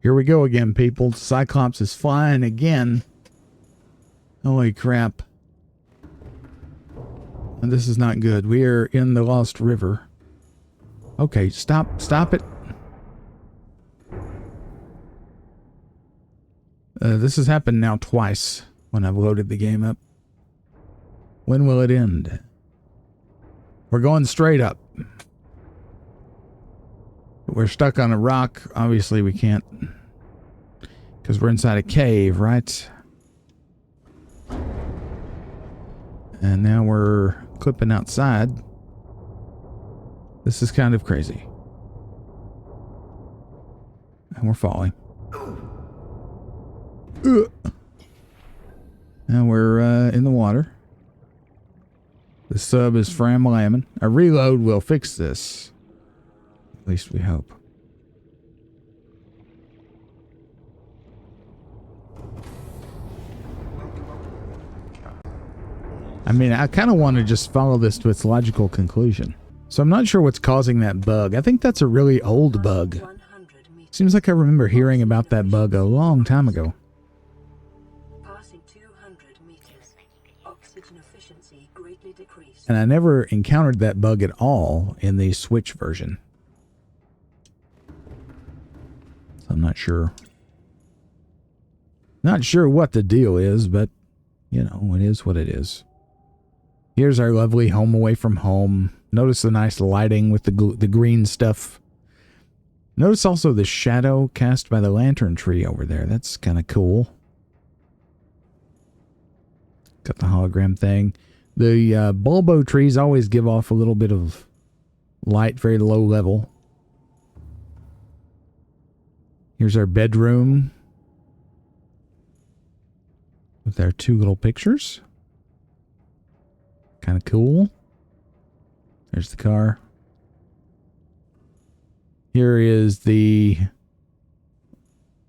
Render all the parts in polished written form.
Here we go again, people. Cyclops is flying again. Holy crap. And this is not good. We are in the Lost River. Okay, stop it. This has happened now twice when I've loaded the game up. When will it end? We're going straight up. We're stuck on a rock. Obviously, we can't, because we're inside a cave, right? And now we're clipping outside. This is kind of crazy. And we're falling. Now we're in the water. The sub is fram-lamming. A reload will fix this. At least we hope. I mean, I kind of want to just follow this to its logical conclusion. So I'm not sure what's causing that bug. I think that's a really old bug. Seems like I remember hearing about that bug a long time ago. Passing 200 meters. Oxygen efficiency greatly decreased. And I never encountered that bug at all in the Switch version. So I'm not sure. Not sure what the deal is, but, you know, it is what it is. Here's our lovely home away from home. Notice the nice lighting with the green stuff. Notice also the shadow cast by the lantern tree over there. That's kind of cool. Got the hologram thing. The bulbo trees always give off a little bit of light, very low level. Here's our bedroom with our two little pictures. Kind of cool. There's the car. Here is the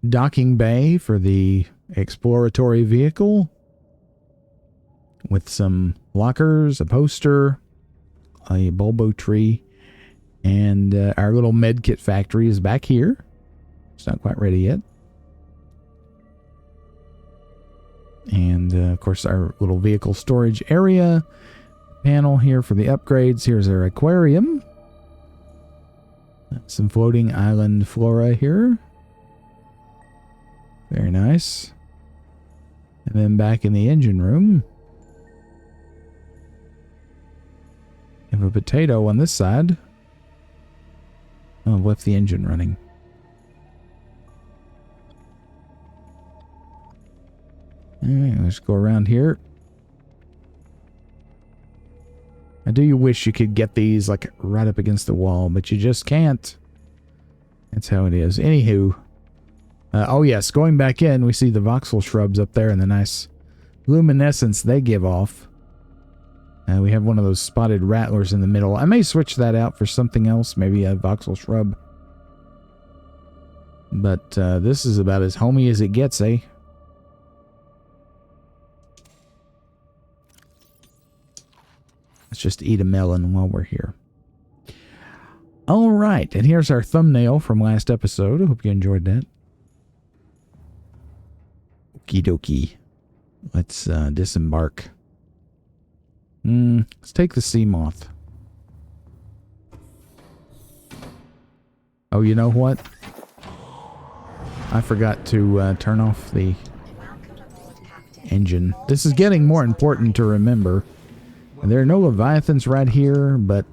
docking bay for the exploratory vehicle with some lockers, a poster, a bulbo tree, and our little medkit factory is back here. It's not quite ready yet. And, of course, our little vehicle storage area. Panel here for the upgrades. Here's our aquarium. Some floating island flora here. Very nice. And then back in the engine room, we have a potato on this side. Oh, I've left the engine running. Alright, let's go around here. I do wish you could get these like right up against the wall, but you just can't. That's how it is. Anywho. Oh yes, going back in, we see the voxel shrubs up there and the nice luminescence they give off. We have one of those spotted rattlers in the middle. I may switch that out for something else, maybe a voxel shrub. But this is about as homey as it gets, eh? Let's just eat a melon while we're here. All right, and here's our thumbnail from last episode. I hope you enjoyed that. Okie dokie. Let's disembark. Let's take the sea moth. Oh, you know what? I forgot to turn off the engine. This is getting more important to remember. There are no Leviathans right here, but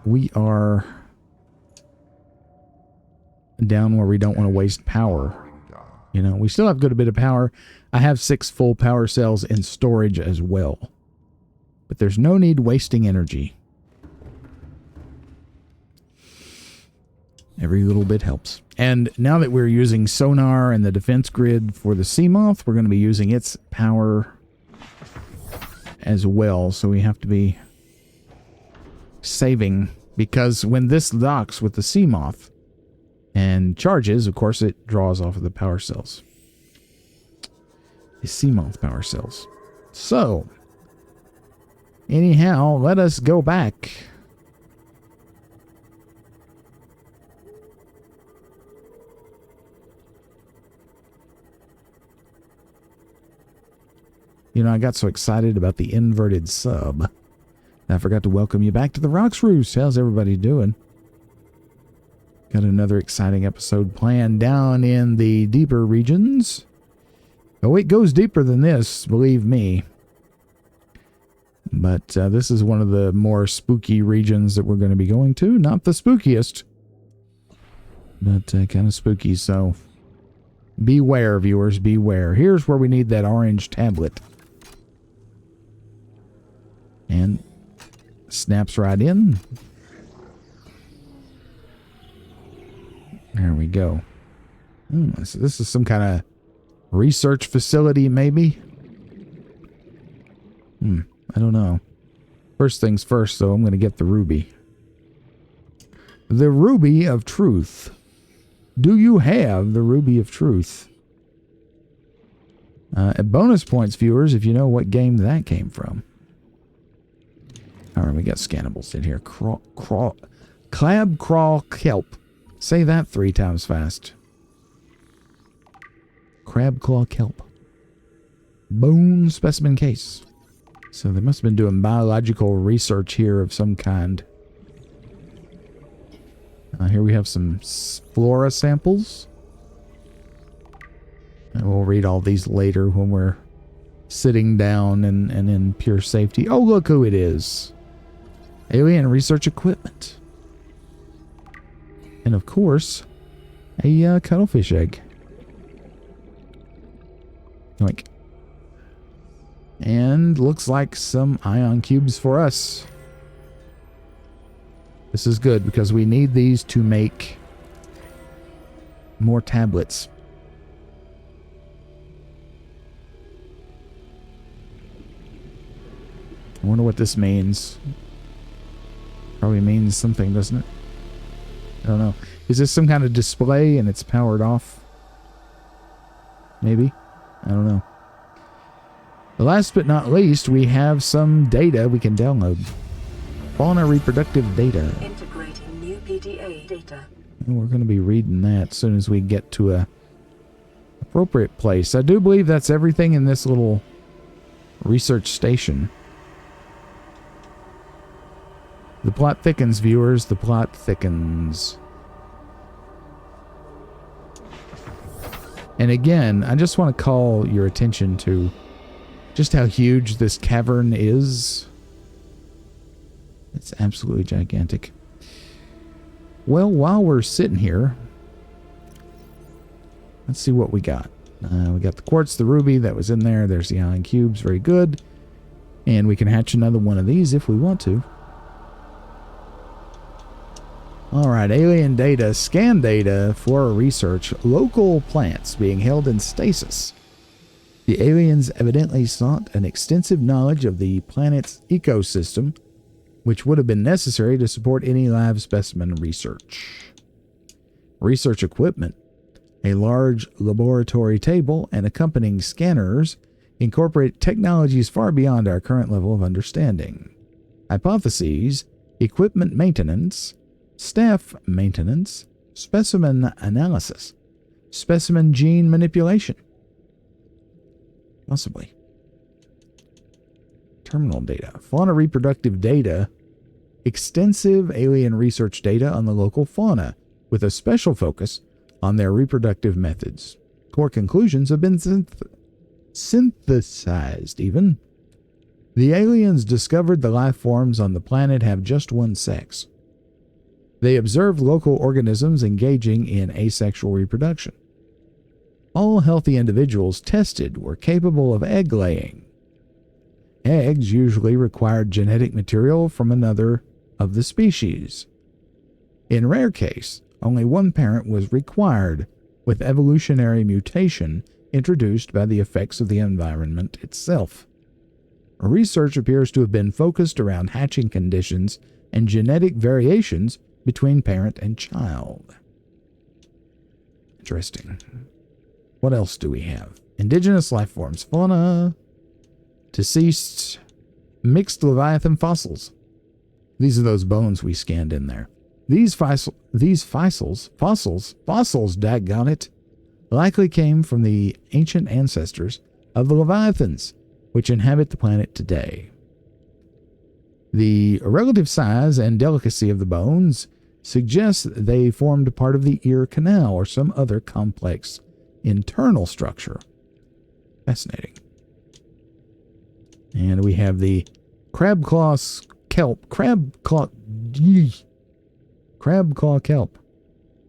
we are down where we don't want to waste power. You know, we still have a bit of power. I have 6 full power cells in storage as well. But there's no need wasting energy. Every little bit helps. And now that we're using sonar and the defense grid for the Seamoth, we're going to be using its power as well, so we have to be saving, because when this docks with the Seamoth and charges, of course, it draws off of the power cells. The Seamoth power cells. So, anyhow, let us go back. You know, I got so excited about the inverted sub. I forgot to welcome you back to the Rocks Roost. How's everybody doing? Got another exciting episode planned down in the deeper regions. Oh, it goes deeper than this, believe me. But this is one of the more spooky regions that we're going to be going to. Not the spookiest, but kind of spooky, so beware, viewers, beware. Here's where we need that orange tablet. And snaps right in. There we go. So this is some kind of research facility, maybe? I don't know. First things first, though, I'm going to get the ruby. The Ruby of Truth. Do you have the Ruby of Truth? Bonus points, viewers, if you know what game that came from. All right, we got scannables in here. Clab, crawl, kelp. Say that 3 times fast. Crab claw kelp. Bone specimen case. So they must have been doing biological research here of some kind. Here we have some flora samples. And we'll read all these later when we're sitting down and in pure safety. Oh, look who it is. Alien research equipment. And of course, a cuttlefish egg. Like, and looks like some ion cubes for us. This is good because we need these to make more tablets. I wonder what this means. Probably means something, doesn't it? I don't know. Is this some kind of display and it's powered off? Maybe? I don't know. Last but not least, we have some data we can download. Fauna reproductive data. Integrating new PDA data. And we're going to be reading that as soon as we get to a appropriate place. I do believe that's everything in this little research station. The plot thickens, viewers. The plot thickens. And again, I just want to call your attention to just how huge this cavern is. It's absolutely gigantic. Well, while we're sitting here, let's see what we got. We got the quartz, the ruby that was in there. There's the ion cubes. Very good. And we can hatch another one of these if we want to. Alright, alien data, scan data, flora research, local plants being held in stasis. The aliens evidently sought an extensive knowledge of the planet's ecosystem, which would have been necessary to support any live specimen research. Research equipment, a large laboratory table, and accompanying scanners incorporate technologies far beyond our current level of understanding. Hypotheses, equipment maintenance, staff maintenance, specimen analysis, specimen gene manipulation. Possibly. Terminal data. Fauna reproductive data. Extensive alien research data on the local fauna, with a special focus on their reproductive methods. Core conclusions have been synthesized, even. The aliens discovered the life forms on the planet have just one sex. They observed local organisms engaging in asexual reproduction. All healthy individuals tested were capable of egg laying. Eggs usually required genetic material from another of the species. In rare case, only one parent was required, with evolutionary mutation introduced by the effects of the environment itself. Research appears to have been focused around hatching conditions and genetic variations between parent and child. Interesting. What else do we have? Indigenous life forms, fauna, deceased, mixed Leviathan fossils. These are those bones we scanned in there. These fossils, daggone it, likely came from the ancient ancestors of the Leviathans, which inhabit the planet today. The relative size and delicacy of the bones suggests they formed part of the ear canal or some other complex internal structure. Fascinating. And we have the crab claw kelp,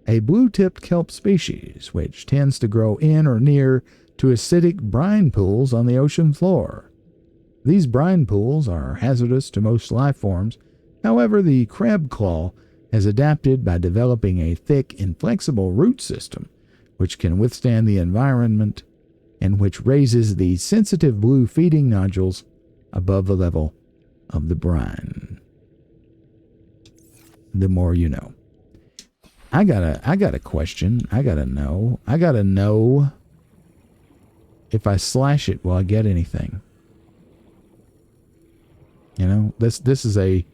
a blue-tipped kelp species which tends to grow in or near to acidic brine pools on the ocean floor. These brine pools are hazardous to most life forms. However, the crab claw has adapted by developing a thick, inflexible root system which can withstand the environment and which raises the sensitive blue feeding nodules above the level of the brine. The more you know. I got a question. I gotta know if I slash it, will I get anything? You know, this is a,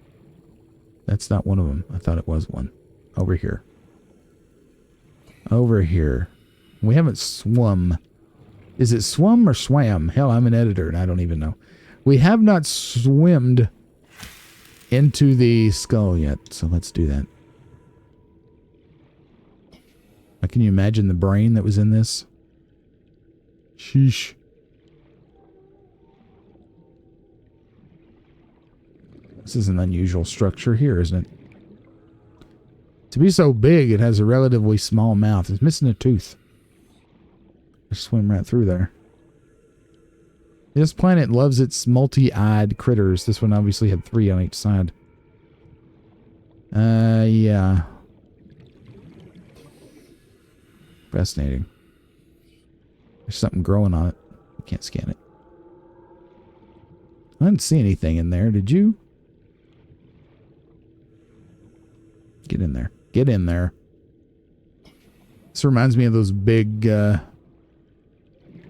that's not one of them. I thought it was one. Over here. Over here. We haven't swum. Is it swum or swam? Hell, I'm an editor and I don't even know. We have not swimmed into the skull yet, so let's do that. Can you imagine the brain that was in this? Sheesh. This is an unusual structure here, isn't it? To be so big, it has a relatively small mouth. It's missing a tooth. Just swim right through there. This planet loves its multi-eyed critters. This one obviously had 3 on each side. Yeah. Fascinating. There's something growing on it. You can't scan it. I didn't see anything in there, did you? Get in there. Get in there. This reminds me of those big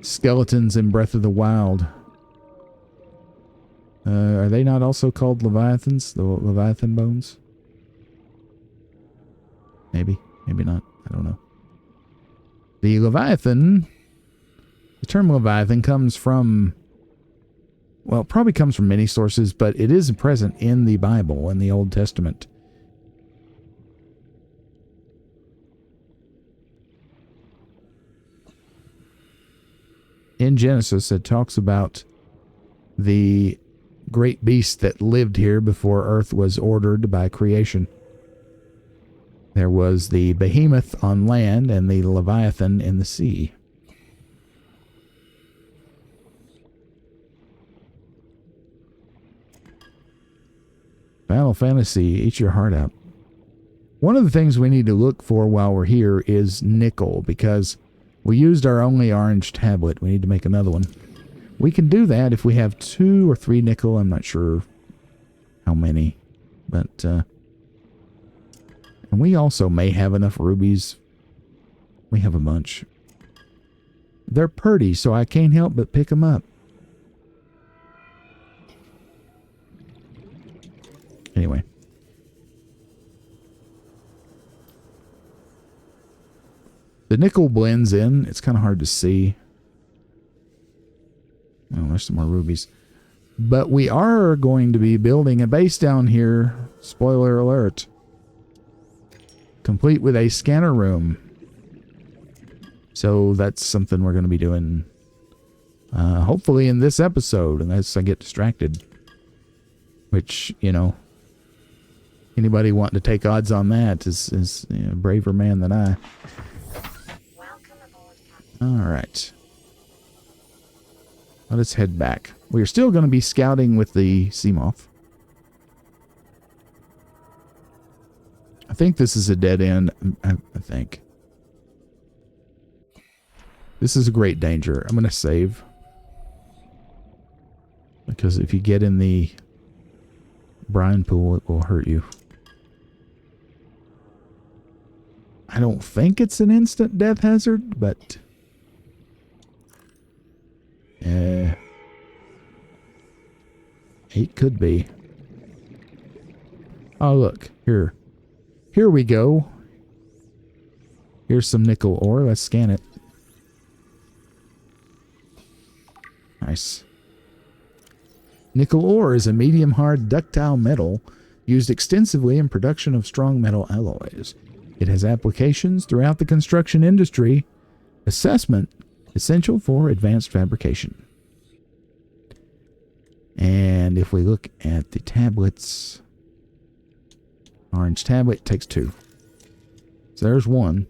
skeletons in Breath of the Wild. Are they not also called Leviathans? The Leviathan bones? Maybe. Maybe not. I don't know. The Leviathan, the term Leviathan comes from, well, probably comes from many sources, but it is present in the Bible, in the Old Testament. In Genesis, it talks about the great beast that lived here before Earth was ordered by creation. There was the behemoth on land and the Leviathan in the sea. Final Fantasy, eat your heart out. One of the things we need to look for while we're here is nickel, because we used our only orange tablet. We need to make another one. We can do that if we have 2 or 3 nickel. I'm not sure how many. But, and we also may have enough rubies. We have a bunch. They're pretty, so I can't help but pick them up. Anyway. The nickel blends in. It's kind of hard to see. Oh, there's some more rubies. But we are going to be building a base down here. Spoiler alert. Complete with a scanner room. So that's something we're going to be doing. Hopefully in this episode, unless I get distracted. Which, you know, anybody wanting to take odds on that is you know, a braver man than I. Alright. Let's head back. We're still going to be scouting with the Seamoth. I think this is a dead end. I think. This is a great danger. I'm going to save. Because if you get in the brine pool, it will hurt you. I don't think it's an instant death hazard, but... it could be. Oh, look. Here. Here we go. Here's some nickel ore. Let's scan it. Nice. Nickel ore is a medium-hard ductile metal used extensively in production of strong metal alloys. It has applications throughout the construction industry. Assessment essential for advanced fabrication. And if we look at the tablets, orange tablet takes 2. So there's 1.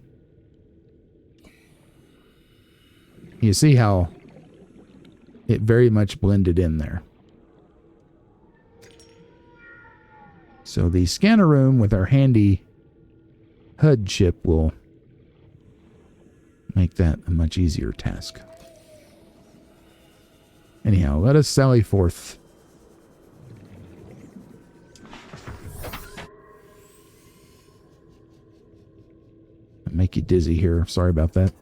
You see how it very much blended in there. So the scanner room with our handy HUD chip will make that a much easier task. Anyhow, let us sally forth. Make you dizzy here. Sorry about that.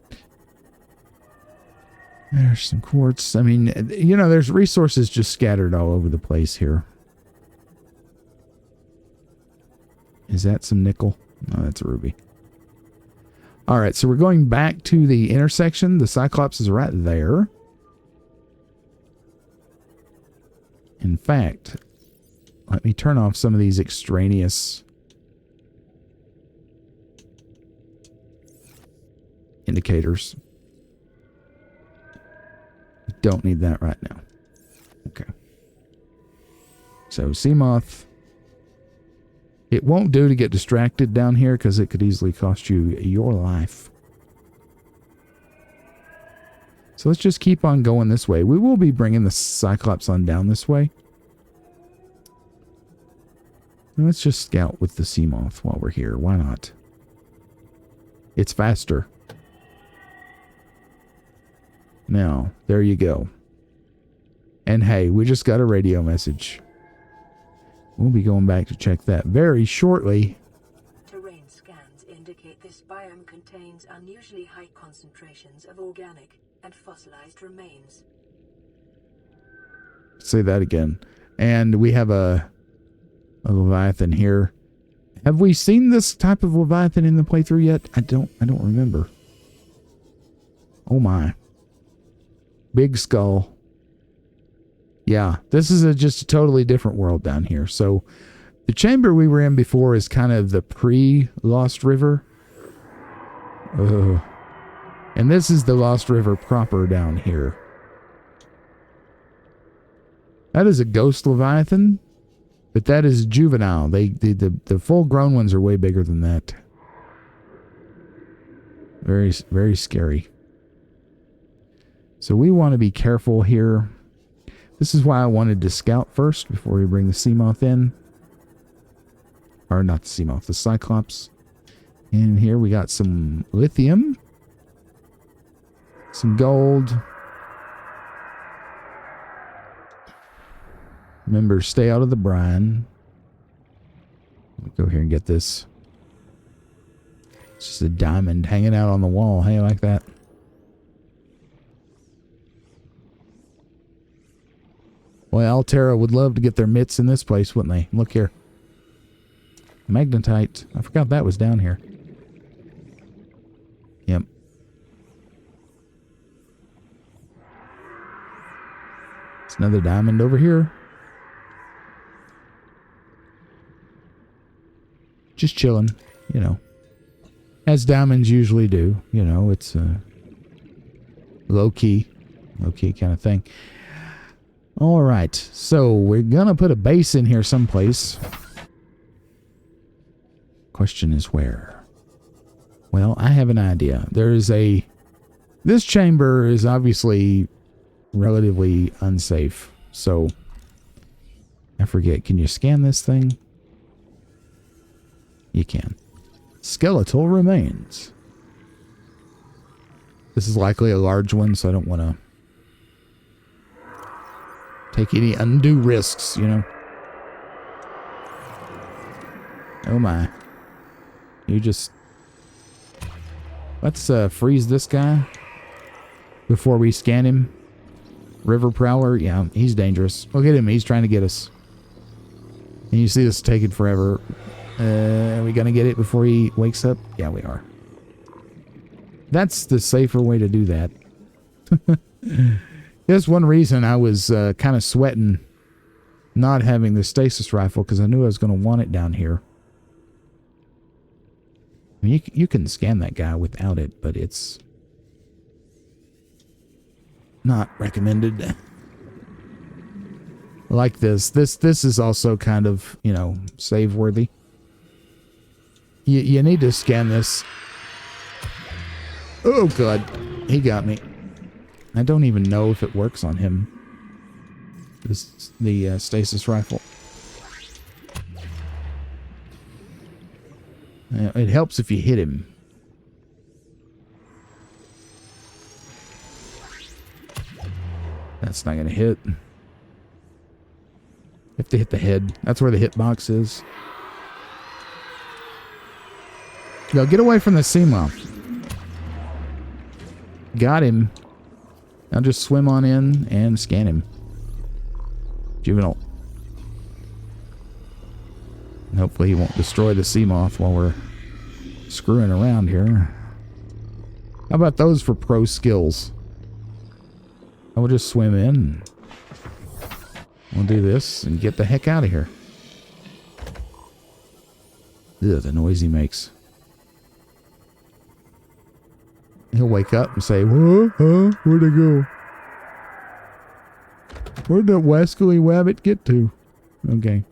There's some quartz. I mean, you know, there's resources just scattered all over the place here. Is that some nickel? No, that's a ruby. All right, so we're going back to the intersection. The Cyclops is right there. In fact, let me turn off some of these extraneous indicators. Don't need that right now. Okay. So, Seamoth. It won't do to get distracted down here because it could easily cost you your life. So let's just keep on going this way. We will be bringing the Cyclops on down this way. And let's just scout with the Seamoth while we're here. Why not? It's faster. Now, there you go. And hey, we just got a radio message. We'll be going back to check that very shortly. Terrain scans indicate this biome contains unusually high concentrations of organic and fossilized remains. Say that again. And we have a Leviathan here. Have we seen this type of Leviathan in the playthrough yet? I don't remember. Oh my. Big skull. Yeah, this is just a totally different world down here. So the chamber we were in before is kind of the pre-Lost River. And this is the Lost River proper down here. That is a ghost Leviathan, but that is juvenile. The full-grown ones are way bigger than that. Very, very scary. So we want to be careful here. This is why I wanted to scout first before we bring the Seamoth in. Or not the Seamoth, the Cyclops. And here we got some lithium. Some gold. Remember, stay out of the brine. Let me go here and get this. It's just a diamond hanging out on the wall. Hey, I like that. Well, Altera would love to get their mitts in this place, wouldn't they? Look here. Magnetite. I forgot that was down here. Yep. It's another diamond over here. Just chilling, you know. As diamonds usually do. You know, it's low-key kind of thing. All right, so we're gonna put a base in here someplace. Question is where? Well, I have an idea. This chamber is obviously relatively unsafe. So, I forget, can you scan this thing? You can. Skeletal remains. This is likely a large one, so I don't want to take any undue risks, you know. Oh my. You just... Let's freeze this guy before we scan him. River Prowler, yeah, he's dangerous. Look at him, he's trying to get us. And you see this taking forever. Are we gonna get it before he wakes up? Yeah, we are. That's the safer way to do that. There's one reason I was kind of sweating not having the stasis rifle because I knew I was going to want it down here. I mean, you can scan that guy without it, but it's not recommended. Like this. This is also kind of, you know, save worthy. You need to scan this. Oh, God. He got me. I don't even know if it works on him. The stasis rifle. It helps if you hit him. That's not going to hit. You have to hit the head. That's where the hitbox is. Now get away from the sea moth. Got him. Now just swim on in and scan him. Juvenile. And hopefully he won't destroy the sea moth while we're screwing around here. How about those for pro skills? I will just swim in. We'll do this and get the heck out of here. Ugh, the noise he makes. He'll wake up and say, "Whoa, huh? Where'd it go? Where'd that wascally wabbit get to?" Okay.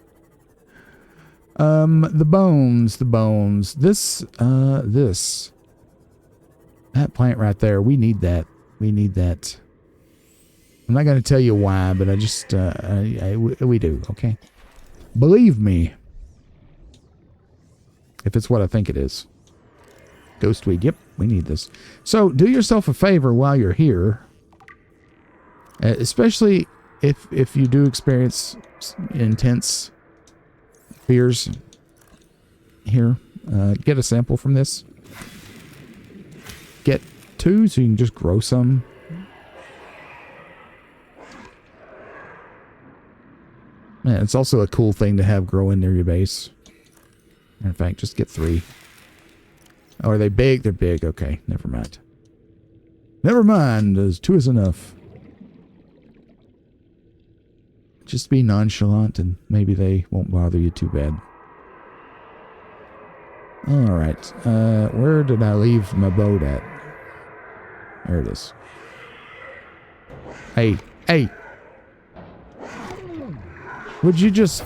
The bones. That plant right there, we need that. We need that. I'm not going to tell you why, but I just, we do, okay? Believe me. If it's what I think it is. Ghostweed, yep, we need this. So, do yourself a favor while you're here. Especially if you do experience intense fears here. Get a sample from this. Get 2 so you can just grow some. Man, it's also a cool thing to have growing near your base. In fact, just get 3. Oh, are they big? They're big. Okay, never mind. Never mind. 2 is enough. Just be nonchalant and maybe they won't bother you too bad. Alright. Where did I leave my boat at? There it is. Hey. Hey! Would you just...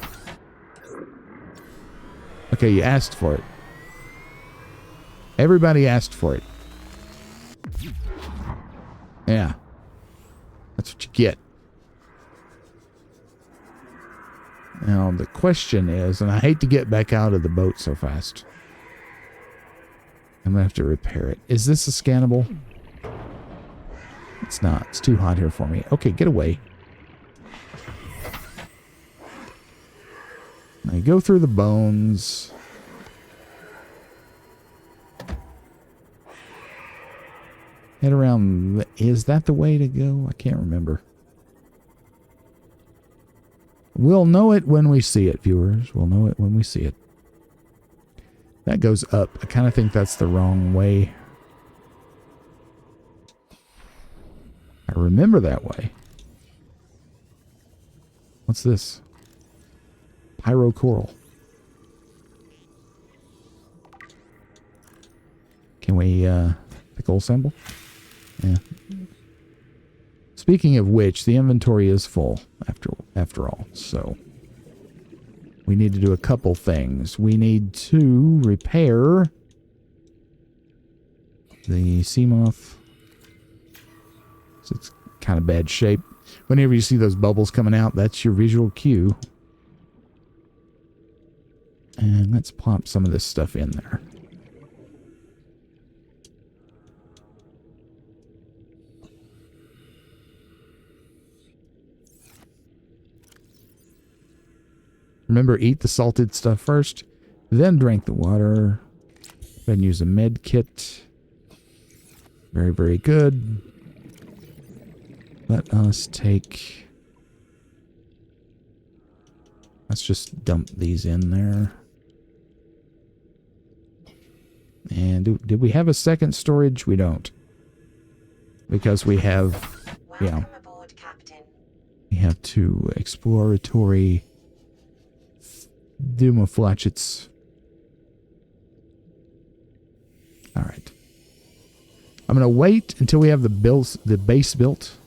Okay, you asked for it. Everybody asked for it. Yeah. That's what you get. Now, the question is, and I hate to get back out of the boat so fast. I'm going to have to repair it. Is this a scannable? It's not. It's too hot here for me. Okay, get away. Now you go through the bones. Head around. Is that the way to go? I can't remember. We'll know it when we see it, viewers. We'll know it when we see it. That goes up. I kind of think that's the wrong way. I remember that way. What's this? Pyro coral. Can we pickle symbol? Yeah. Speaking of which, the inventory is full after all. So we need to do a couple things. We need to repair the sea moth. So it's kind of bad shape. Whenever you see those bubbles coming out, that's your visual cue. And let's plop some of this stuff in there. Remember, eat the salted stuff first, then drink the water. Then use a med kit. Very, very good. Let us take... Let's just dump these in there. And did we have a second storage? We don't. Because we have... Welcome aboard, Captain. We have two exploratory Dumaflatchets. Alright. I'm going to wait until we have the base built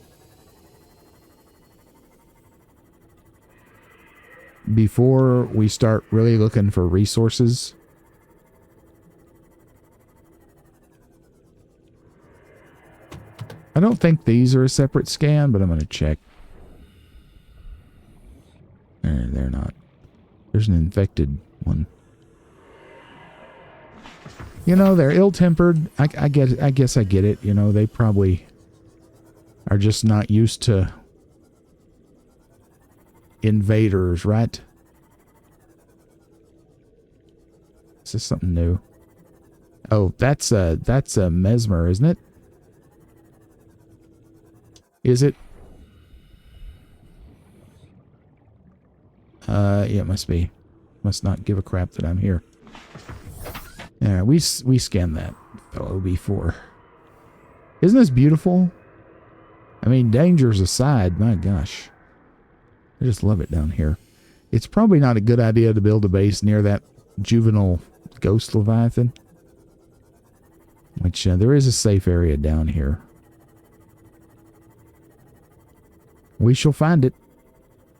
before we start really looking for resources. I don't think these are a separate scan, but I'm going to check. They're not. There's an infected one. You know, they're ill-tempered. I guess I get it. You know, they probably are just not used to invaders, right? Is this something new? Oh, that's a mesmer, isn't it? Is it? Yeah, it must be. Must not give a crap that I'm here. Yeah, we scanned that fellow before. Isn't this beautiful? I mean, dangers aside, my gosh. I just love it down here. It's probably not a good idea to build a base near that juvenile ghost Leviathan. Which, there is a safe area down here. We shall find it.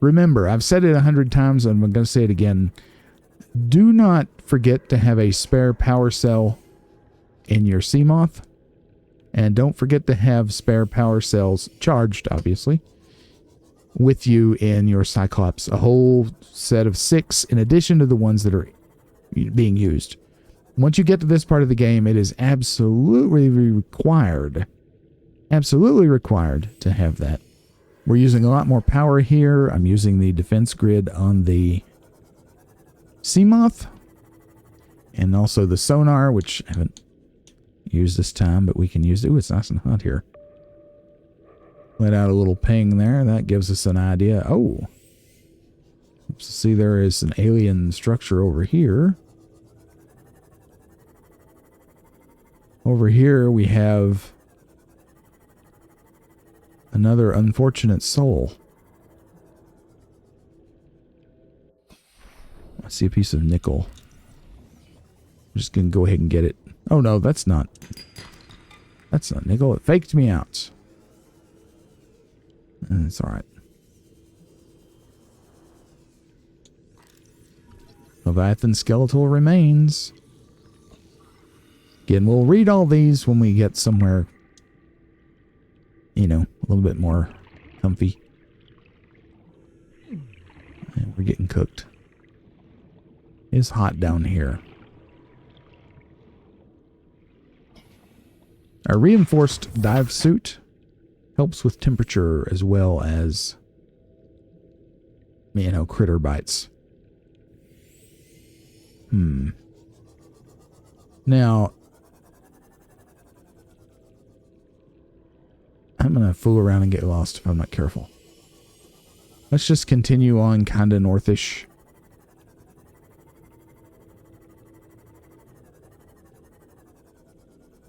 Remember, I've said it 100 times, and I'm going to say it again. Do not forget to have a spare power cell in your Seamoth. And don't forget to have spare power cells, charged, obviously, with you in your Cyclops. A whole set of 6 in addition to the ones that are being used. Once you get to this part of the game, it is absolutely required to have that. We're using a lot more power here. I'm using the defense grid on the Seamoth. And also the sonar, which I haven't used this time, but we can use it. Ooh, it's nice and hot here. Let out a little ping there. That gives us an idea. Oh. See, there is an alien structure over here. Over here we have another unfortunate soul. I see a piece of nickel. I'm just going to go ahead and get it. Oh no, that's not nickel. It faked me out. It's alright. Leviathan skeletal remains. Again, we'll read all these when we get somewhere, you know, a little bit more comfy. And we're getting cooked. It's hot down here. Our reinforced dive suit helps with temperature as well as, you know, critter bites. Now, I'm going to fool around and get lost if I'm not careful. Let's just continue on kind of northish.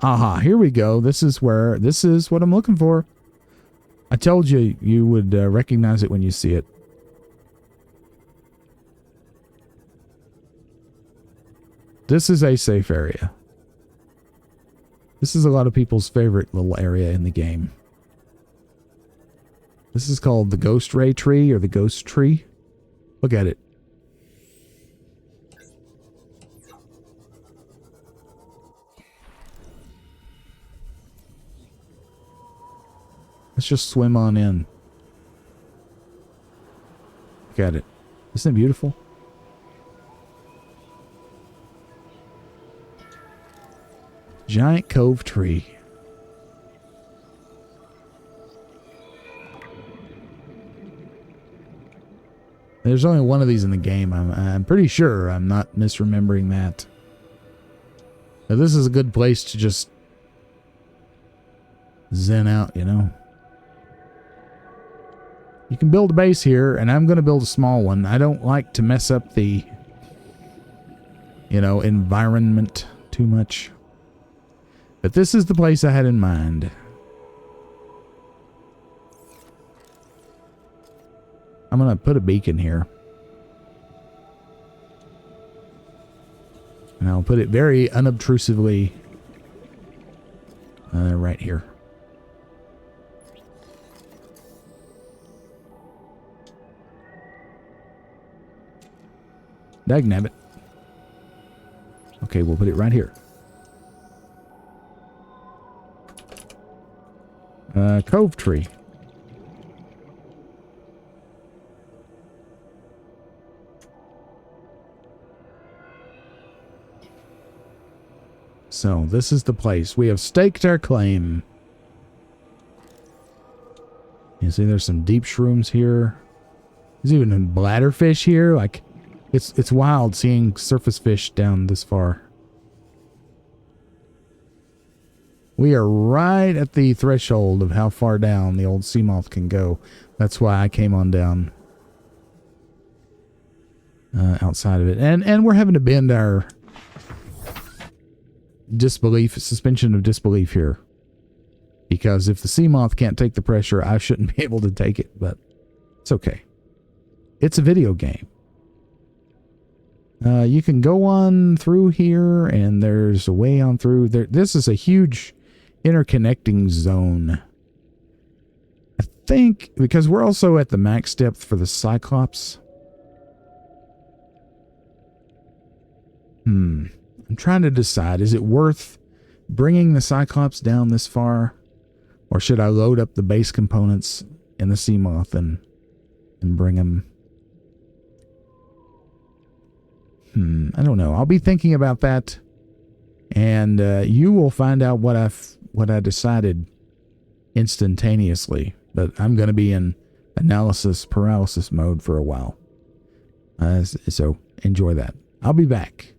Aha, here we go. This is what I'm looking for. I told you you would recognize it when you see it. This is a safe area. This is a lot of people's favorite little area in the game. This is called the Ghost Ray Tree or the Ghost Tree. Look at it. Let's just swim on in. Look at it. Isn't it beautiful? Giant Cove tree. There's only one of these in the game. I'm pretty sure I'm not misremembering that. Now, this is a good place to just zen out, you know. You can build a base here, and I'm going to build a small one. I don't like to mess up the, you know, environment too much. But this is the place I had in mind. I'm going to put a beacon here. And I'll put it very unobtrusively right here. Dagnabbit. Okay, we'll put it right here. Cove tree. So, this is the place. We have staked our claim. You see there's some deep shrooms here. There's even a bladderfish here. Like, it's wild seeing surface fish down this far. We are right at the threshold of how far down the old sea moth can go. That's why I came on down outside of it. And we're having to bend our suspension of disbelief here. Because if the sea moth can't take the pressure, I shouldn't be able to take it. But it's okay. It's a video game. You can go on through here, and there's a way on through there. This is a huge interconnecting zone. I think because we're also at the max depth for the Cyclops. I'm trying to decide, is it worth bringing the Cyclops down this far? Or should I load up the base components in the sea moth and bring them? I don't know. I'll be thinking about that. And you will find out what I decided instantaneously. But I'm going to be in analysis paralysis mode for a while. So enjoy that. I'll be back.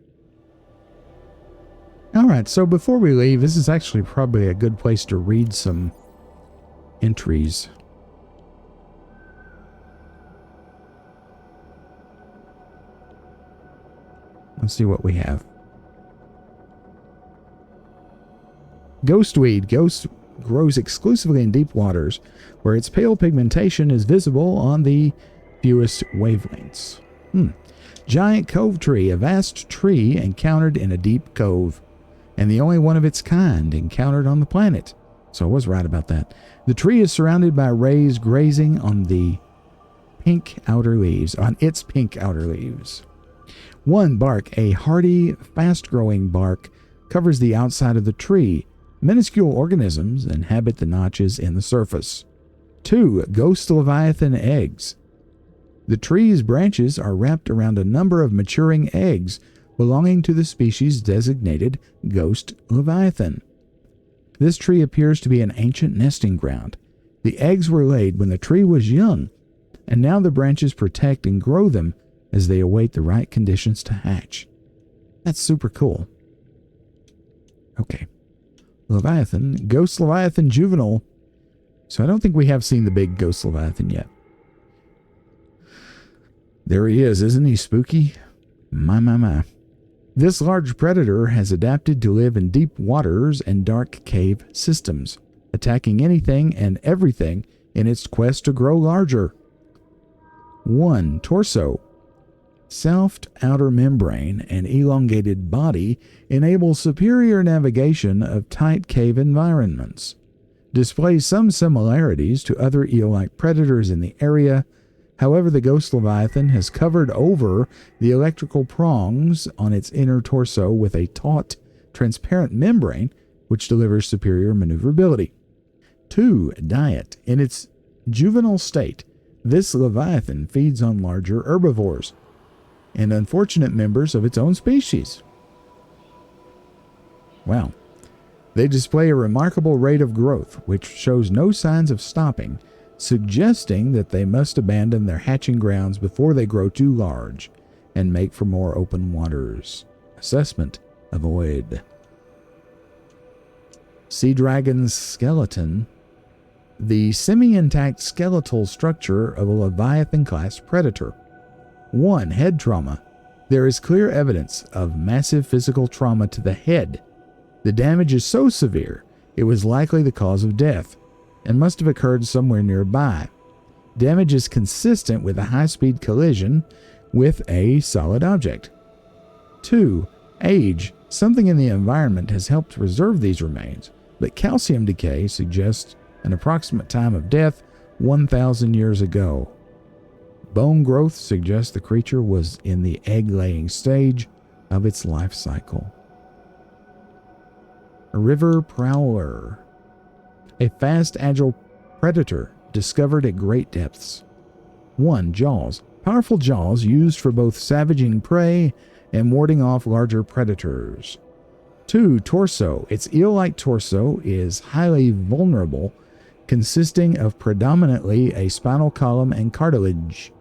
Alright, so before we leave, this is actually probably a good place to read some entries. Let's see what we have. Ghostweed. Ghost grows exclusively in deep waters, where its pale pigmentation is visible on the fewest wavelengths. Giant cove tree. A vast tree encountered in a deep cove, and the only one of its kind encountered on the planet. So I was right about that. The tree is surrounded by rays grazing on its pink outer leaves. One bark, a hardy, fast-growing bark, covers the outside of the tree. Minuscule organisms inhabit the notches in the surface. 2 ghost Leviathan eggs. The tree's branches are wrapped around a number of maturing eggs belonging to the species designated ghost Leviathan. This tree appears to be an ancient nesting ground. The eggs were laid when the tree was young, and now the branches protect and grow them as they await the right conditions to hatch. That's super cool. Okay. Leviathan. Ghost Leviathan Juvenile. So I don't think we have seen the big Ghost Leviathan yet. There he is. Isn't he spooky? My. This large predator has adapted to live in deep waters and dark cave systems, attacking anything and everything in its quest to grow larger. 1. Torso. Soft outer membrane and elongated body enables superior navigation of tight cave environments. Displays some similarities to other eel-like predators in the area. However, the Ghost Leviathan has covered over the electrical prongs on its inner torso with a taut, transparent membrane, which delivers superior maneuverability. 2. Diet. In its juvenile state, this Leviathan feeds on larger herbivores and unfortunate members of its own species. Wow. They display a remarkable rate of growth, which shows no signs of stopping, suggesting that they must abandon their hatching grounds before they grow too large and make for more open waters. Assessment: avoid. Sea Dragon's skeleton. The semi-intact skeletal structure of a Leviathan-class predator. 1. Head trauma. There is clear evidence of massive physical trauma to the head. The damage is so severe, it was likely the cause of death, and must have occurred somewhere nearby. Damage is consistent with a high-speed collision with a solid object. 2. Age. Something in the environment has helped preserve these remains, but calcium decay suggests an approximate time of death 1,000 years ago. Bone growth suggests the creature was in the egg-laying stage of its life cycle. A river prowler. A fast, agile predator discovered at great depths. 1. Jaws. Powerful jaws used for both savaging prey and warding off larger predators. 2. Torso. Its eel-like torso is highly vulnerable, consisting of predominantly a spinal column and cartilage.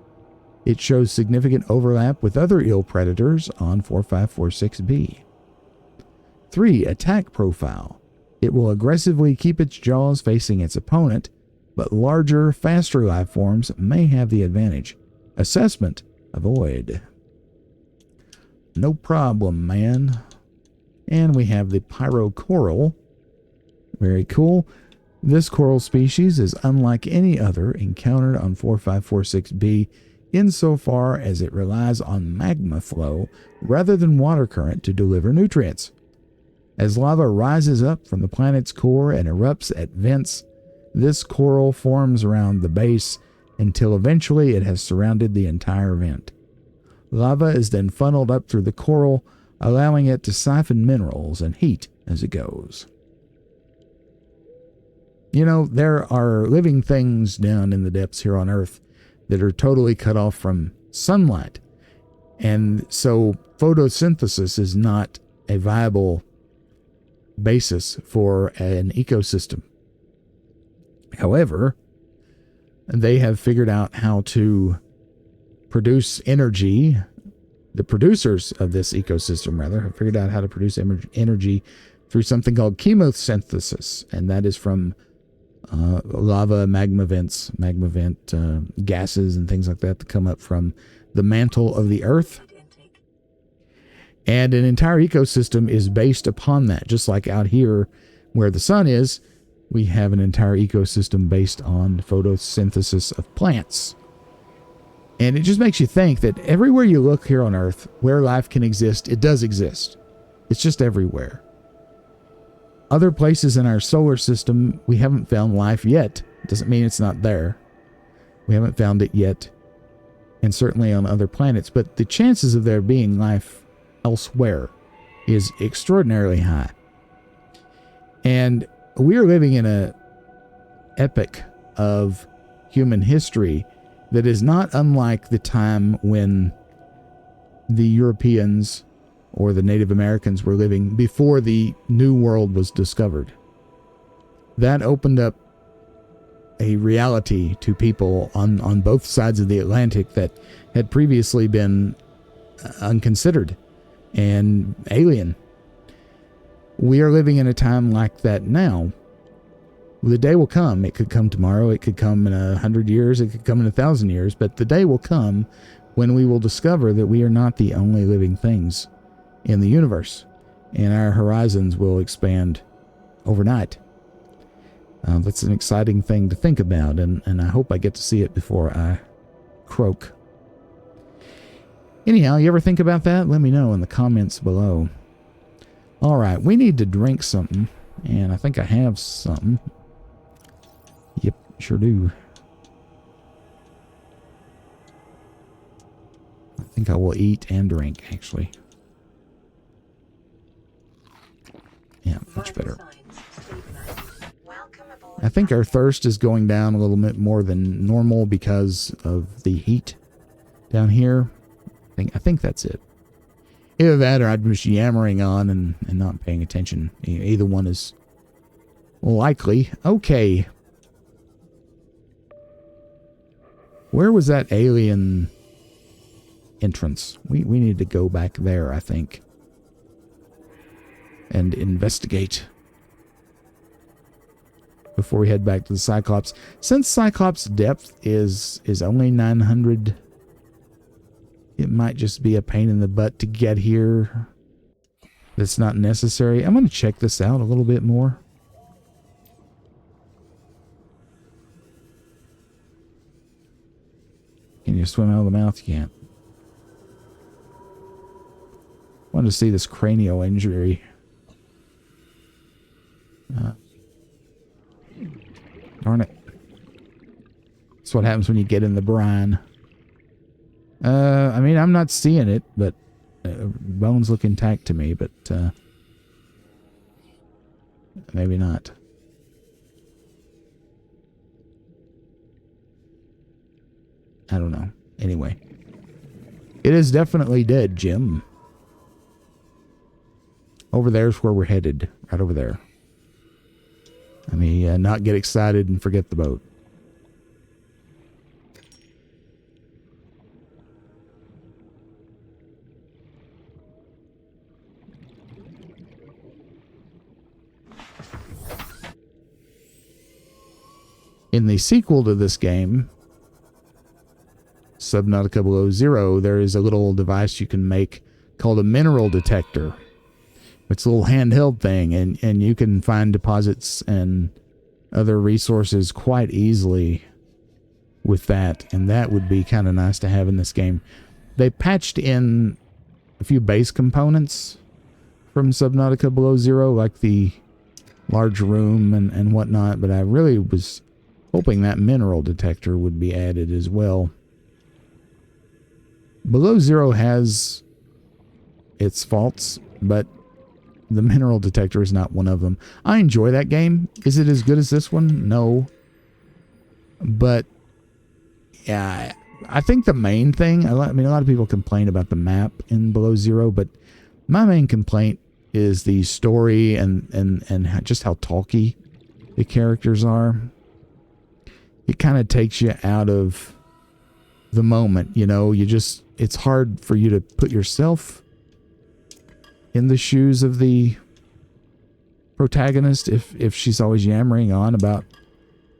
It shows significant overlap with other eel predators on 4546b. 3. Attack profile. It will aggressively keep its jaws facing its opponent, but larger, faster life forms may have the advantage. Assessment: avoid. No problem, man. And we have the pyrocoral. Very cool. This coral species is unlike any other encountered on 4546b insofar as it relies on magma flow rather than water current to deliver nutrients. As lava rises up from the planet's core and erupts at vents, this coral forms around the base until eventually it has surrounded the entire vent. Lava is then funneled up through the coral, allowing it to siphon minerals and heat as it goes. You know, there are living things down in the depths here on Earth that are totally cut off from sunlight. And so photosynthesis is not a viable basis for an ecosystem. However, they have figured out how to produce energy. The producers of this ecosystem, rather, have figured out how to produce energy through something called chemosynthesis, and that is from lava, magma vent gases and things like that that come up from the mantle of the Earth. And an entire ecosystem is based upon that. Just like out here where the sun is, we have an entire ecosystem based on photosynthesis of plants. And it just makes you think that everywhere you look here on Earth, where life can exist, it does exist. It's just everywhere. Other places in our solar system, we haven't found life yet. Doesn't mean it's not there. We haven't found it yet. And certainly on other planets. But the chances of there being life elsewhere is extraordinarily high. And we are living in an epoch of human history that is not unlike the time when the Europeans or the Native Americans were living before the New World was discovered. That opened up a reality to people on both sides of the Atlantic that had previously been unconsidered and alien. We are living in a time like that now. The day will come. It could come tomorrow. It could come in 100 years. It could come in 1,000 years. But the day will come when we will discover that we are not the only living things in the universe, and our horizons will expand overnight. That's an exciting thing to think about, and I hope I get to see it before I croak. Anyhow, you ever think about that? Let me know in the comments below. All right, we need to drink something, and I think I have something. Yep, sure do. I think I will eat and drink, actually. Yeah, much better. I think our thirst is going down a little bit more than normal because of the heat down here. I think that's it. Either that or I'm just yammering on and not paying attention. Either one is likely. Okay. Where was that alien entrance? We need to go back there, I think, and investigate before we head back to the Cyclops. Since Cyclops depth is only 900, it might just be a pain in the butt to get here. That's not necessary. I'm going to check this out a little bit more. you swim out of the mouth? You can't. Wanted to see this cranial injury. Darn it. That's what happens when you get in the brine. I mean, I'm not seeing it, but bones look intact to me, but maybe not. I don't know. Anyway. It is definitely dead, Jim. Over there's where we're headed. Right over there. Let me not get excited and forget the boat. In the sequel to this game, Subnautica Below Zero, there is a little device you can make called a mineral detector. It's a little handheld thing, and you can find deposits and other resources quite easily with that, and that would be kind of nice to have in this game. They patched in a few base components from Subnautica Below Zero, like the large room and whatnot, but I really was hoping that mineral detector would be added as well. Below Zero has its faults, but the mineral detector is not one of them. I enjoy that game. Is it as good as this one? No. But yeah, I think the main thing, I mean, a lot of people complain about the map in Below Zero, but my main complaint is the story and just how talky the characters are. It kind of takes you out of the moment, you know. It's hard for you to put yourself in the shoes of the protagonist if she's always yammering on about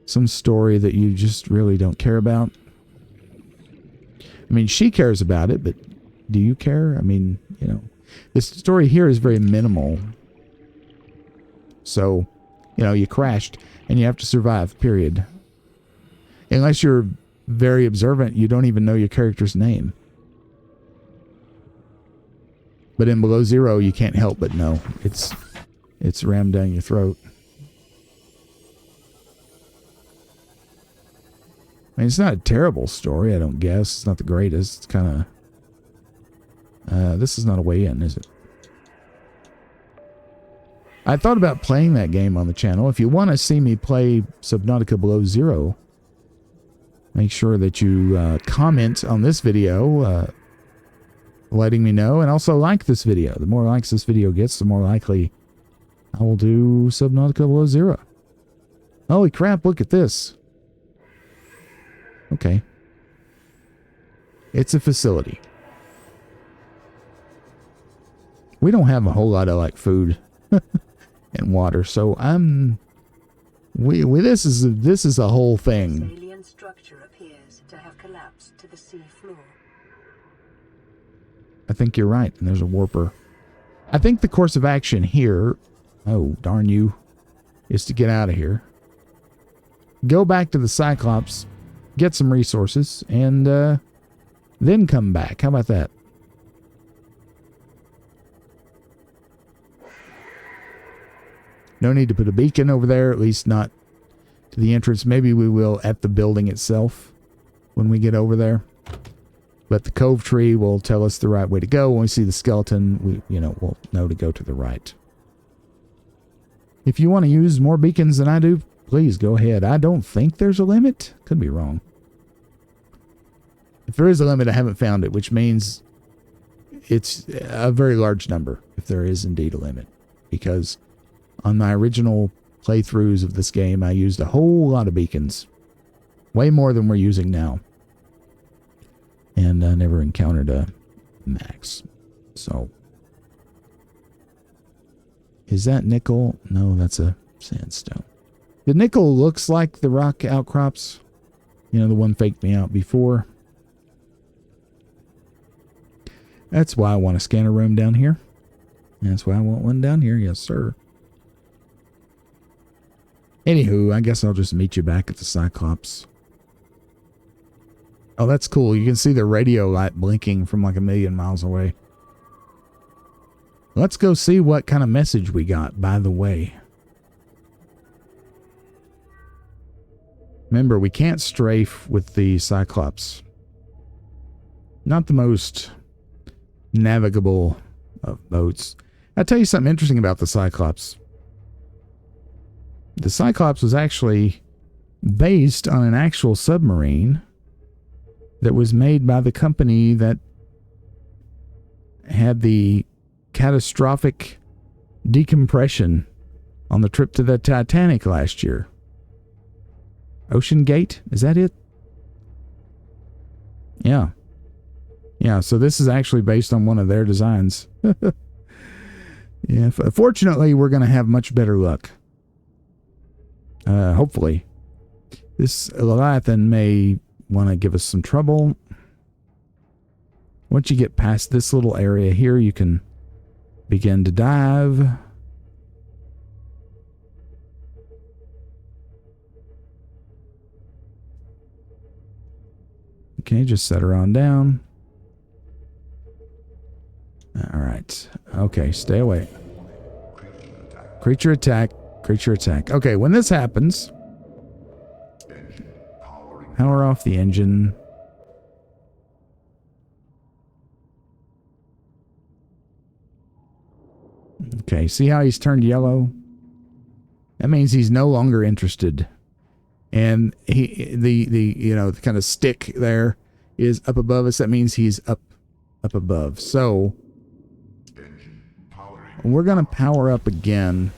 some story that you just really don't care about. I mean, she cares about it, but do you care? I mean, you know, this story here is very minimal. So, you know, you crashed and you have to survive, period. Unless you're very observant, you don't even know your character's name. But in Below Zero, you can't help but know. It's rammed down your throat. I mean, it's not a terrible story, I don't guess. It's not the greatest. It's kind of... this is not a way in, is it? I thought about playing that game on the channel. If you want to see me play Subnautica Below Zero, make sure that you comment on this video, letting me know, and also like this video. The more likes this video gets, the more likely I will do Subnautica Below Zero. Holy crap, look at this. Okay. It's a facility. We don't have a whole lot of like food and water, so this is a whole thing. This alien structure appears to have collapsed to the sea floor. I think you're right, and there's a warper. I think the course of action here, oh, darn you, is to get out of here. Go back to the Cyclops, get some resources, and then come back. How about that? No need to put a beacon over there, at least not to the entrance. Maybe we will at the building itself when we get over there. But the Cove tree will tell us the right way to go. When we see the skeleton, we'll know to go to the right. If you want to use more beacons than I do, please go ahead. I don't think there's a limit. Could be wrong. If there is a limit, I haven't found it, which means it's a very large number, if there is indeed a limit. Because on my original playthroughs of this game, I used a whole lot of beacons. Way more than we're using now. And I never encountered a max. So. Is that nickel? No, that's a sandstone. The nickel looks like the rock outcrops. You know, the one faked me out before. That's why I want a scanner room down here. That's why I want one down here. Yes, sir. Anywho, I guess I'll just meet you back at the Cyclops. Oh, that's cool. You can see the radio light blinking from like 1,000,000 miles away. Let's go see what kind of message we got, by the way. Remember, we can't strafe with the Cyclops. Not the most navigable of boats. I'll tell you something interesting about the Cyclops. The Cyclops was actually based on an actual submarine that was made by the company that had the catastrophic decompression on the trip to the Titanic last year. Ocean Gate? Is that it? Yeah. Yeah, so this is actually based on one of their designs. Yeah, fortunately, we're going to have much better luck. Hopefully. This Leviathan may want to give us some trouble. Once you get past this little area here, you can begin to dive. Okay, just set her on down. All right. Okay, stay away. Creature attack. Creature attack. Okay, when this happens, power off the engine. Okay, see how he's turned yellow? That means he's no longer interested. And the kind of stick there is up above us. That means he's up above. So we're going to power up again.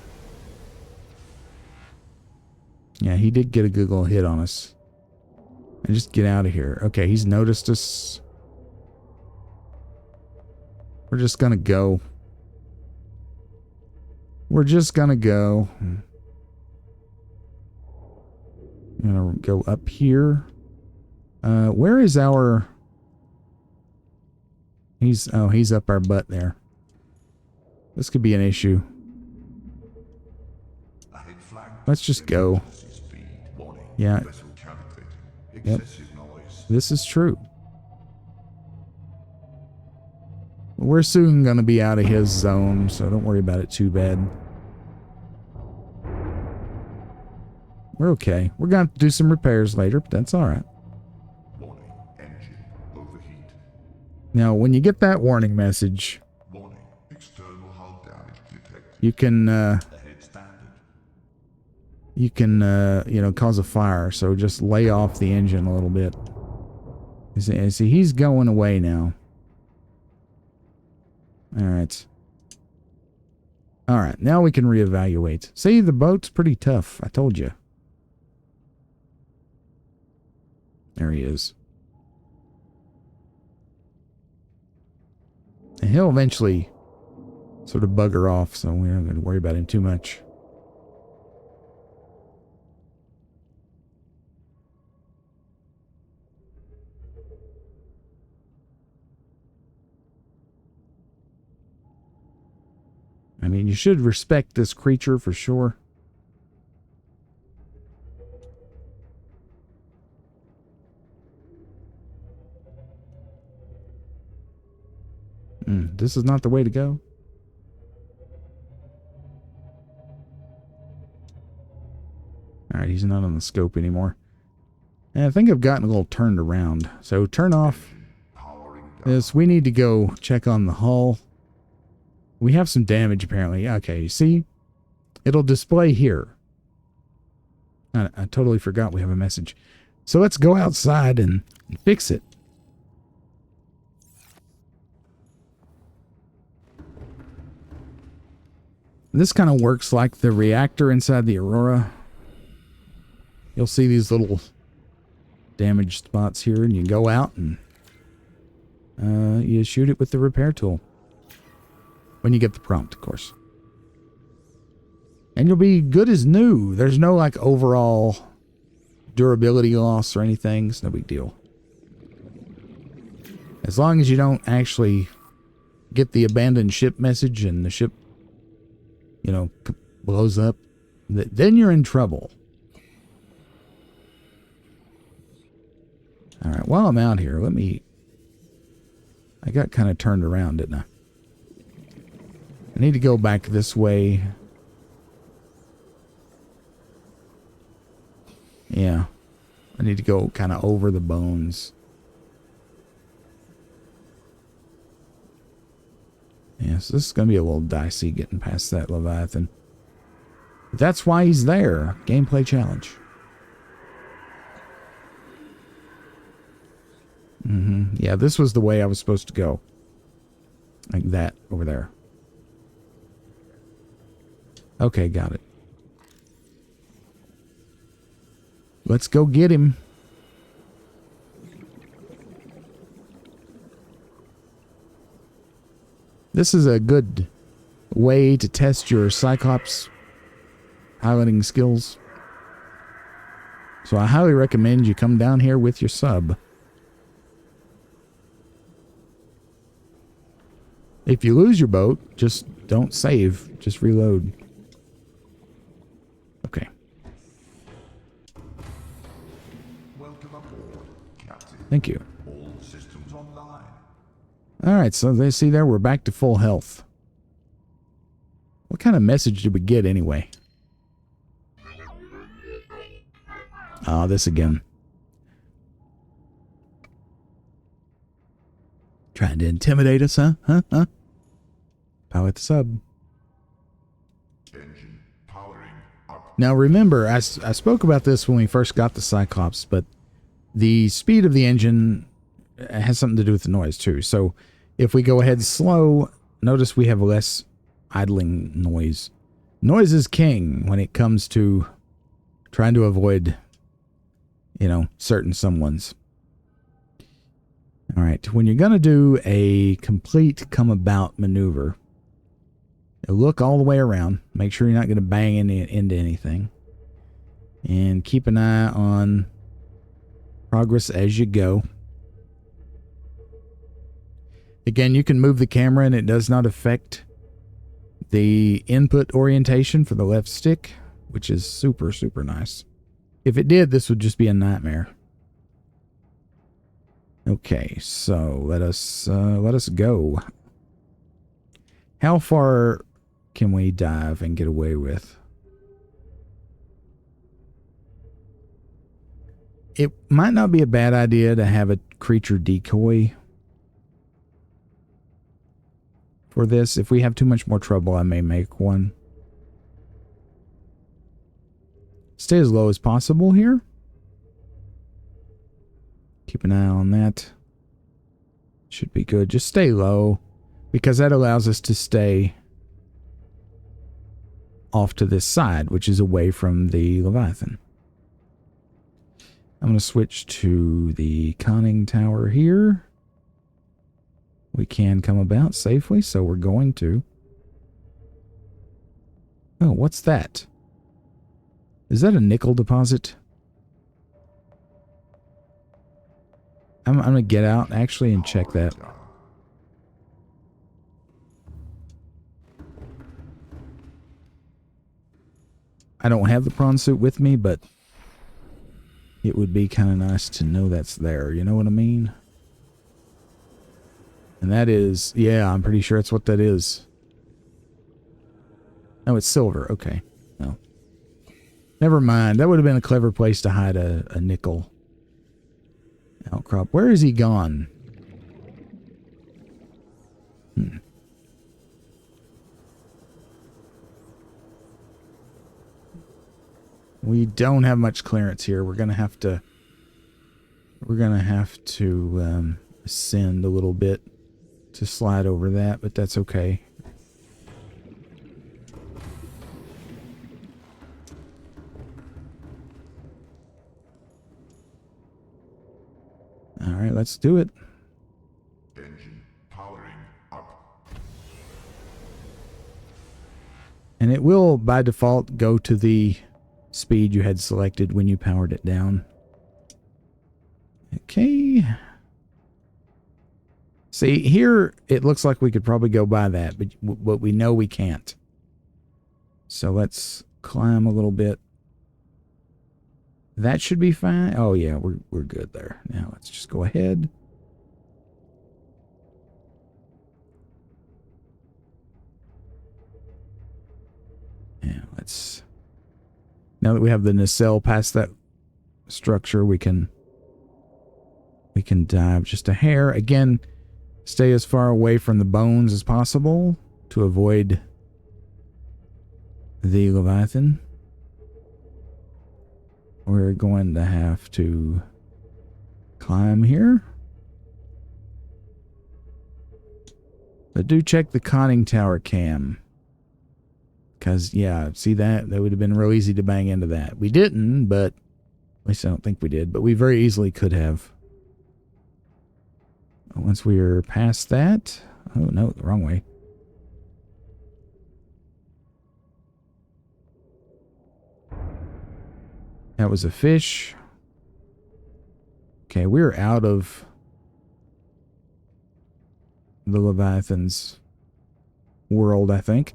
Yeah, he did get a good little hit on us. And just get out of here. Okay, he's noticed us. We're just going to go. We're just going to go. I'm going to go up here. Where is our... He's up our butt there. This could be an issue. Let's just go. Yeah. Yep. This is true. We're soon going to be out of his zone, so don't worry about it too bad. We're okay. We're going to have to do some repairs later, but that's all right. Warning, engine overheat. Now, when you get that warning message, Warning, external hull damage detected. you can, Ahead standard. cause a fire. So just lay off the engine a little bit. See, he's going away now. All right. All right, now we can reevaluate. See, the boat's pretty tough. I told you. There he is. And he'll eventually sort of bugger off, so we're not going to worry about him too much. I mean, you should respect this creature for sure. This is not the way to go. Alright, he's not on the scope anymore. And I think I've gotten a little turned around. So turn off this. We need to go check on the hull. We have some damage apparently. Okay, you see? It'll display here. I totally forgot we have a message. So let's go outside and fix it. This kind of works like the reactor inside the Aurora. You'll see these little damaged spots here, and you go out and you shoot it with the repair tool. When you get the prompt, of course. And you'll be good as new. There's no like overall durability loss or anything. It's no big deal. As long as you don't actually get the abandoned ship message and the ship, blows up, then you're in trouble. All right, while I'm out here, I got kind of turned around, didn't I? I need to go back this way. Yeah. I need to go kind of over the bones. Yeah, so this is going to be a little dicey getting past that Leviathan. But that's why he's there. Gameplay challenge. Yeah, this was the way I was supposed to go. Like that over there. Okay, got it. Let's go get him. This is a good way to test your Cyclops piloting skills. So I highly recommend you come down here with your sub. If you lose your boat, just don't save. Just reload. Okay. Welcome aboard, Captain. Thank you. All systems online. Alright, so they see there we're back to full health. What kind of message did we get anyway? Ah, this again. Trying to intimidate us, huh? Huh? Pilot the sub. Engine powering up. Now remember, I spoke about this when we first got the Cyclops, but the speed of the engine has something to do with the noise too. So if we go ahead slow, notice we have less idling noise. Noise is king when it comes to trying to avoid, certain someones. All right, when you're going to do a complete come about maneuver, look all the way around. Make sure you're not going to bang into anything. And keep an eye on progress as you go. Again, you can move the camera and it does not affect the input orientation for the left stick, which is super, super nice. If it did, this would just be a nightmare. Okay, so let us go. How far can we dive and get away with? It might not be a bad idea to have a creature decoy for this. If we have too much more trouble, I may make one. Stay as low as possible here. Keep an eye on that. Should be good. Just stay low, because that allows us to stay off to this side, which is away from the Leviathan. I'm going to switch to the conning tower here. We can come about safely, so we're going to. Oh, what's that? Is that a nickel deposit? I'm going to get out actually and check that. I don't have the prawn suit with me, but it would be kind of nice to know that's there. You know what I mean? And that is, yeah, I'm pretty sure that's what that is. Oh, it's silver. Okay. No. Never mind. That would have been a clever place to hide a nickel outcrop. Where is he gone? We don't have much clearance here. We're gonna have to ascend a little bit to slide over that, but that's okay. All right, let's do it. Engine powering up. And it will, by default, go to the speed you had selected when you powered it down. Okay. See, here it looks like we could probably go by that, but we know we can't. So let's climb a little bit. That should be fine. Oh yeah, we're good there. Now let's just go ahead. Yeah, let's. Now that we have the nacelle past that structure, we can dive just a hair. Again, stay as far away from the bones as possible to avoid the Leviathan. We're going to have to climb here. But do check the conning tower cam. Because, yeah, see that? That would have been real easy to bang into that. We didn't, but at least I don't think we did. But we very easily could have. Once we are past that. Oh, no, the wrong way. That was a fish. Okay, we're out of the Leviathan's world, I think.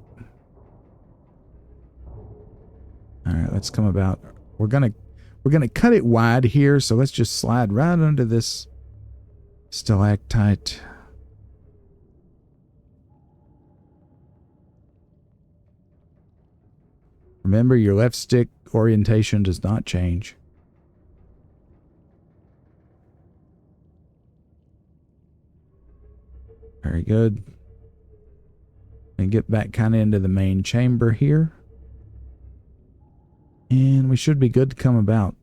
All right, let's come about. We're gonna cut it wide here, so let's just slide right under this stalactite. Remember, your left stick orientation does not change. Very good. And get back kind of into the main chamber here. And we should be good to come about.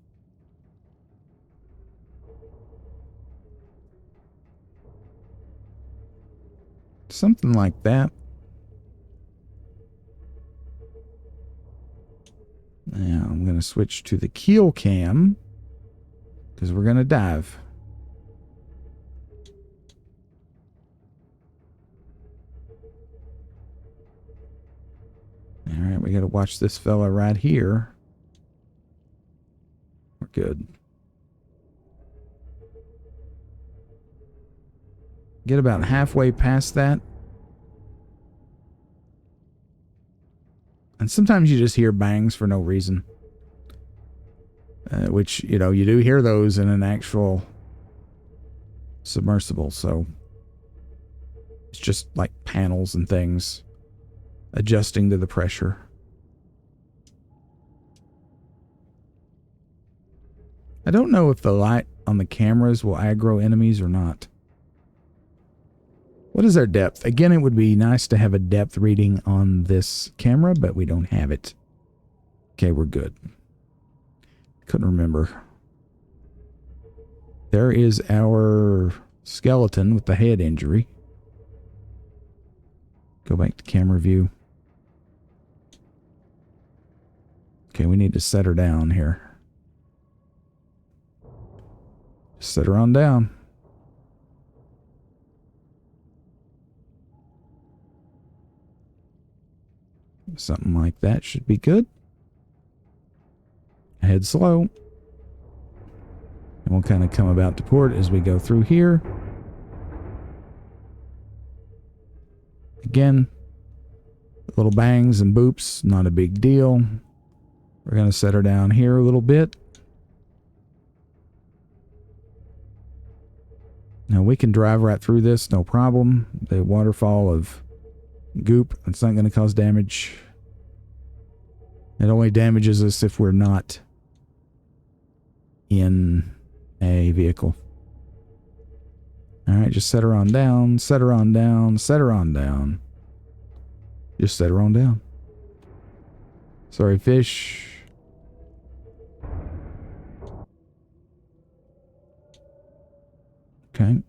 Something like that. Now I'm going to switch to the keel cam because we're going to dive. All right, we got to watch this fella right here. We're good. Get about halfway past that. And sometimes you just hear bangs for no reason. Which, you know, you do hear those in an actual submersible. So it's just like panels and things adjusting to the pressure. I don't know if the light on the cameras will aggro enemies or not. What is our depth? Again, it would be nice to have a depth reading on this camera, but we don't have it. Okay, we're good. Couldn't remember. There is our skeleton with the head injury. Go back to camera view. Okay, we need to set her down here. Set her on down. Something like that should be good. Head slow. And we'll kind of come about to port as we go through here. Again, little bangs and boops, not a big deal. We're going to set her down here a little bit. Now we can drive right through this, no problem. The waterfall of goop, it's not going to cause damage. It only damages us if we're not in a vehicle. Alright, just set her on down, set her on down, set her on down. Just set her on down. Sorry, fish. Okay.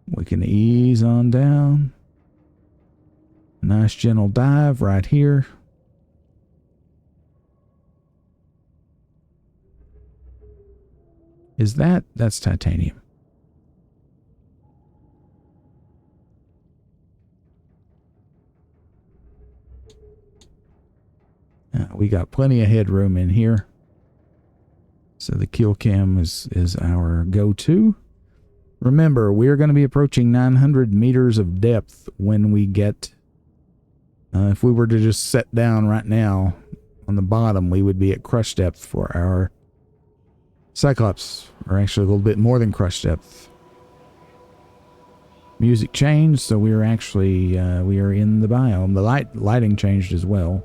We can ease on down. Nice gentle dive right here. That's titanium. We got plenty of headroom in here. So the keel cam is our go-to. Remember, we're going to be approaching 900 meters of depth when we get... if we were to just set down right now on the bottom, we would be at crush depth for our Cyclops, or actually a little bit more than crush depth. Music changed, so we are actually we are in the biome. The lighting changed as well.